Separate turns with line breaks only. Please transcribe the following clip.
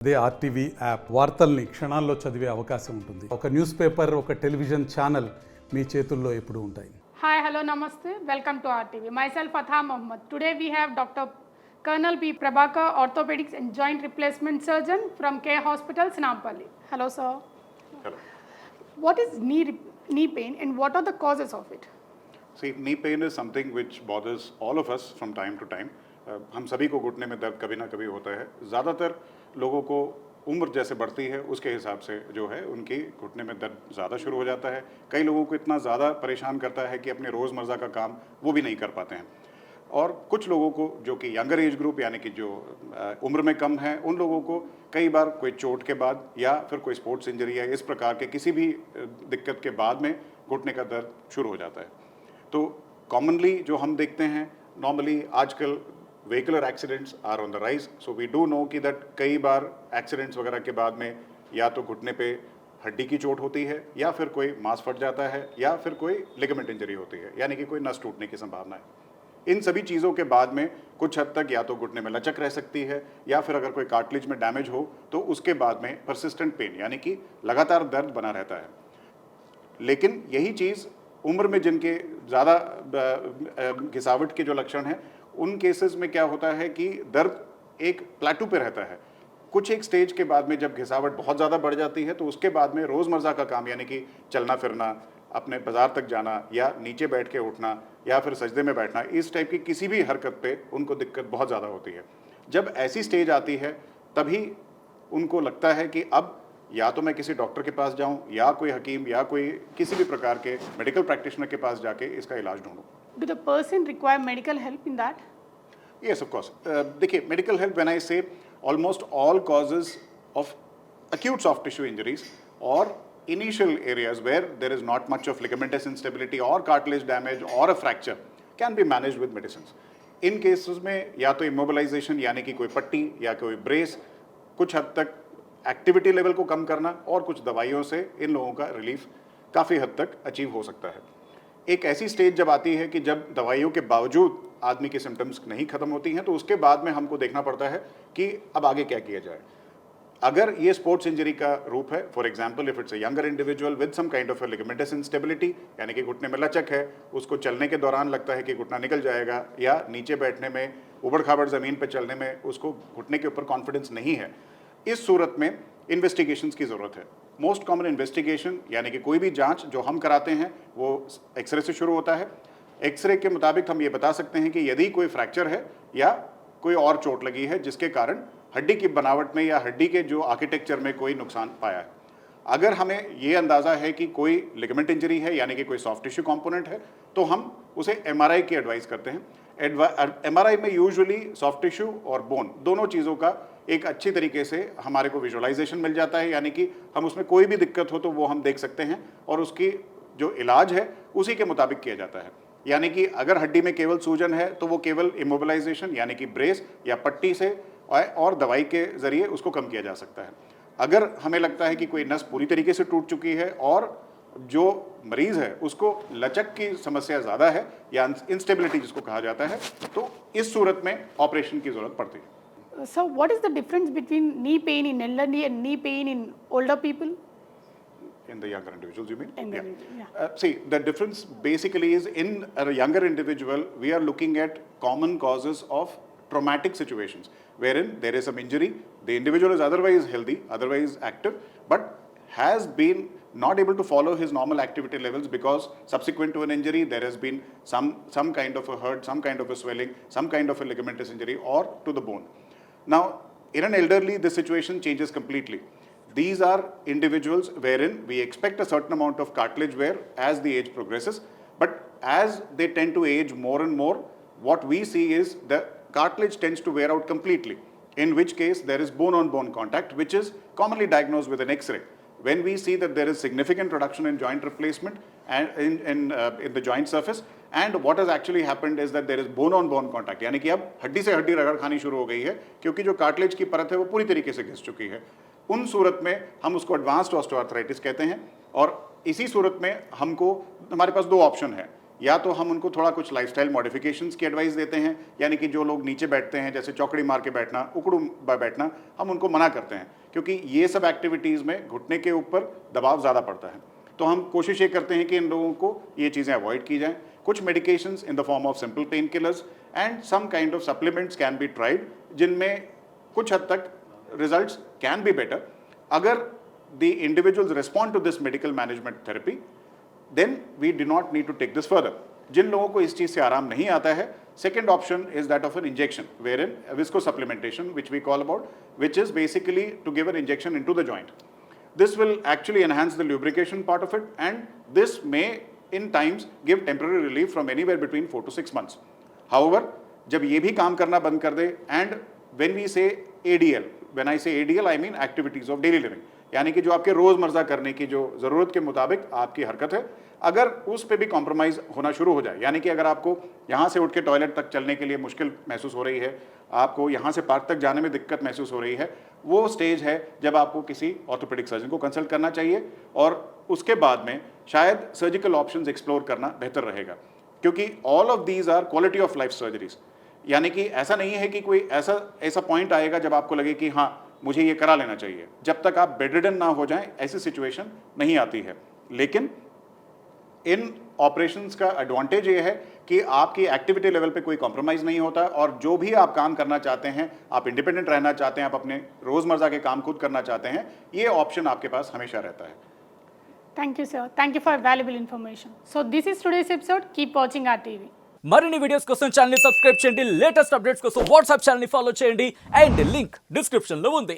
అదే RTV app వార్తల్ని క్షణాల్లో చదివే అవకాశం ఉంటుంది. ఒక న్యూస్ పేపర్, ఒక టెలివిజన్ ఛానల్ మీ చేతుల్లో ఎప్పుడూ ఉంటాయి.
Hi, hello, namaste. Welcome to RTV. Myself Fatha Mohammed. Today we have Dr. Colonel B. Prabhakar, orthopedics and joint replacement surgeon from K Hospitals, Nampally. Hello, sir.
Hello.
What is knee pain and what are the causes of it?
See, knee pain is something which bothers all of us from time to time. हम सभी को घुटने में दर्द कभी ना कभी होता है. ज़्यादातर लोगों को उम्र जैसे बढ़ती है उसके हिसाब से जो है उनकी घुटने में दर्द ज़्यादा शुरू हो जाता है. कई लोगों को इतना ज़्यादा परेशान करता है कि अपने रोज़मर्रा का काम वो भी नहीं कर पाते हैं. और कुछ लोगों को जो कि यंगर एज ग्रुप यानी कि जो उम्र में कम है, उन लोगों को कई बार कोई चोट के बाद या फिर कोई स्पोर्ट्स इंजरी या इस प्रकार के किसी भी दिक्कत के बाद में घुटने का दर्द शुरू हो जाता है. तो कॉमनली जो हम देखते हैं, नॉर्मली आजकल vehicular accidents are on the rise. So we do know कि दैट कई बार एक्सीडेंट्स वगैरह के बाद में या तो घुटने पे हड्डी की चोट होती है या फिर कोई मांस फट जाता है या फिर कोई लिगामेंट इंजरी होती है यानी कि कोई नस टूटने की संभावना है. इन सभी चीज़ों के बाद में कुछ हद तक या तो घुटने में लचक रह सकती है या फिर अगर कोई कार्टिलेज में डैमेज हो तो उसके बाद में परसिस्टेंट पेन यानी कि लगातार दर्द बना रहता है. लेकिन यही चीज़ उम्र में जिनके ज़्यादा घिसावट के जो लक्षण हैं उन केसेस में क्या होता है कि दर्द एक प्लेटू पे रहता है. कुछ एक स्टेज के बाद में जब घिसावट बहुत ज़्यादा बढ़ जाती है तो उसके बाद में रोज़मर्रा का काम यानी कि चलना फिरना, अपने बाज़ार तक जाना या नीचे बैठ के उठना या फिर सजदे में बैठना, इस टाइप की किसी भी हरकत पे उनको दिक्कत बहुत ज़्यादा होती है. जब ऐसी स्टेज आती है तभी उनको लगता है कि अब या तो मैं किसी डॉक्टर के पास जाऊं या कोई हकीम या कोई किसी भी प्रकार के मेडिकल प्रैक्टिशनर के पास जाके इसका इलाज ढूंढूं.
Do the person require medical help in that?
Yes, of course. देखिए, medical help when I say almost all causes of acute soft tissue injuries or initial areas where there is not much of ligamentous instability or cartilage damage or a fracture can be managed with medicines. In cases में या तो immobilization यानी कि कोई पट्टी या कोई brace, कुछ हद तक एक्टिविटी लेवल को कम करना और कुछ दवाइयों से इन लोगों का रिलीफ काफ़ी हद तक अचीव हो सकता है. एक ऐसी स्टेज जब आती है कि जब दवाइयों के बावजूद आदमी के सिम्टम्स नहीं खत्म होती हैं तो उसके बाद में हमको देखना पड़ता है कि अब आगे क्या किया जाए. अगर ये स्पोर्ट्स इंजरी का रूप है, for example if it's a younger individual with some kind of a ligamentous instability यानी कि घुटने में लचक है, उसको चलने के दौरान लगता है कि घुटना निकल जाएगा या नीचे बैठने में, उबड़ खाबड़ ज़मीन पर चलने में उसको घुटने के ऊपर कॉन्फिडेंस नहीं है, इस सूरत में इन्वेस्टिगेशंस की ज़रूरत है. मोस्ट कॉमन इन्वेस्टिगेशन यानी कि कोई भी जांच जो हम कराते हैं वो एक्सरे से शुरू होता है. एक्सरे के मुताबिक हम ये बता सकते हैं कि यदि कोई फ्रैक्चर है या कोई और चोट लगी है जिसके कारण हड्डी की बनावट में या हड्डी के जो आर्किटेक्चर में कोई नुकसान पाया है. अगर हमें ये अंदाज़ा है कि कोई लिगामेंट इंजरी है यानी कि कोई सॉफ्ट टिश्यू कंपोनेंट है तो हम उसे एमआरआई की एडवाइस करते हैं. एमआरआई में यूजुअली सॉफ्ट टिश्यू और बोन दोनों चीज़ों का एक अच्छी तरीके से हमारे को विजुअलाइजेशन मिल जाता है यानी कि हम उसमें कोई भी दिक्कत हो तो वो हम देख सकते हैं और उसकी जो इलाज है उसी के मुताबिक किया जाता है. यानी कि अगर हड्डी में केवल सूजन है तो वो केवल इमोबिलाइजेशन यानी कि ब्रेस या पट्टी से और दवाई के ज़रिए उसको कम किया जा सकता है. अगर हमें लगता है कि कोई नस पूरी तरीके से टूट चुकी है और जो मरीज़ है उसको लचक की समस्या ज़्यादा है या इंस्टेबिलिटी जिसको कहा जाता है, तो इस सूरत में ऑपरेशन की ज़रूरत पड़ती है.
So what is the difference between knee pain in elderly and knee pain in older people?
In the younger individuals, you mean?
Yeah.
See, the difference basically is in a younger individual, we are looking at common causes of traumatic situations, wherein there is some injury, the individual is otherwise healthy, otherwise active, but has been not able to follow his normal activity levels because subsequent to an injury, there has been some kind of a hurt, some kind of a swelling, some kind of a ligamentous injury or to the bone. Now, in an elderly, this situation changes completely. These are individuals wherein we expect a certain amount of cartilage wear as the age progresses, but as they tend to age more and more, what we see is the cartilage tends to wear out completely, in which case there is bone-on-bone contact, which is commonly diagnosed with an X-ray. When we see that there is significant reduction in joint replacement and in the joint surface, and what has actually happened is that there is bone-on-bone contact, यानी कि अब हड्डी से हड्डी रगड़ खानी शुरू हो गई है क्योंकि जो कार्टिलेज की परत है वो पूरी तरीके से घिस चुकी है. उन सूरत में हम उसको एडवांस्ड ऑस्टियोआर्थराइटिस कहते हैं और इसी सूरत में हमको हमारे पास दो ऑप्शन है या तो हम उनको थोड़ा कुछ लाइफस्टाइल मॉडिफिकेशंस की एडवाइस देते हैं, यानी कि जो लोग नीचे बैठते हैं जैसे चौकड़ी मार के बैठना, उकड़ू बैठना, हम उनको मना करते हैं क्योंकि ये सब एक्टिविटीज़ में घुटने के ऊपर दबाव ज़्यादा पड़ता है। तो हम कोशिश ये करते हैं कि इन लोगों को ये चीज़ें अवॉइड की जाएँ। कुछ medications in the form of simple painkillers and some kind of supplements can be tried, जिनमें कुछ हद तक रिजल्ट्स कैन बी बेटर। अगर the individuals respond to this medical management therapy, then we do not need to take this further. जिन लोगों को इस चीज़ से आराम नहीं आता है, second option is that of an injection, where in viscosupplementation which we call about, which is basically to give an injection into the joint. This will actually enhance the lubrication part of it, and this may in times give temporary relief from anywhere between 4 to 6 months. However, जब ये भी काम करना बंद कर दे, and when we say ADL, when I say ADL I mean activities of daily living, यानी कि जो आपके रोज़मर्रा करने की जो ज़रूरत के मुताबिक आपकी हरकत है, अगर उस पे भी कॉम्प्रोमाइज़ होना शुरू हो जाए, यानी कि अगर आपको यहाँ से उठ के टॉयलेट तक चलने के लिए मुश्किल महसूस हो रही है, आपको यहाँ से पार्क तक जाने में दिक्कत महसूस हो रही है, वो स्टेज है जब आपको किसी ऑर्थोपेडिक सर्जन को कंसल्ट करना चाहिए, और उसके बाद में शायद सर्जिकल ऑप्शंस एक्सप्लोर करना बेहतर रहेगा, क्योंकि all of these are quality of life surgeries. यानी कि ऐसा नहीं है कि कोई ऐसा पॉइंट आएगा जब आपको लगे कि हाँ मुझे ये करा लेना चाहिए। जब तक आप बेडरिडन ना हो जाएं ऐसी सिचुएशन नहीं आती है। लेकिन इन ऑपरेशंस का एडवांटेज ये है कि आपकी एक्टिविटी लेवल पे कोई कॉम्प्रोमाइज़ नहीं होता, और जो भी आप काम करना चाहते हैं, आप इंडिपेंडेंट रहना चाहते हैं, आप अपने रोज़मर्रा के काम खुद करना चाहते हैं, ये ऑप्शन आपके पास हमेशा रहता है।
Thank you, sir. Thank you for valuable information. So this is today's episode. Keep watching our TV.
మరిన్ని వీడియోస్ కోసం ఛానల్ ని సబ్స్క్రైబ్ చేయండి, లేటెస్ట్ అప్డేట్స్ కోసం వాట్సాప్ ఛానల్ ని ఫాలో చేయండి, అండ్ లింక్ డిస్క్రిప్షన్ లో ఉంది.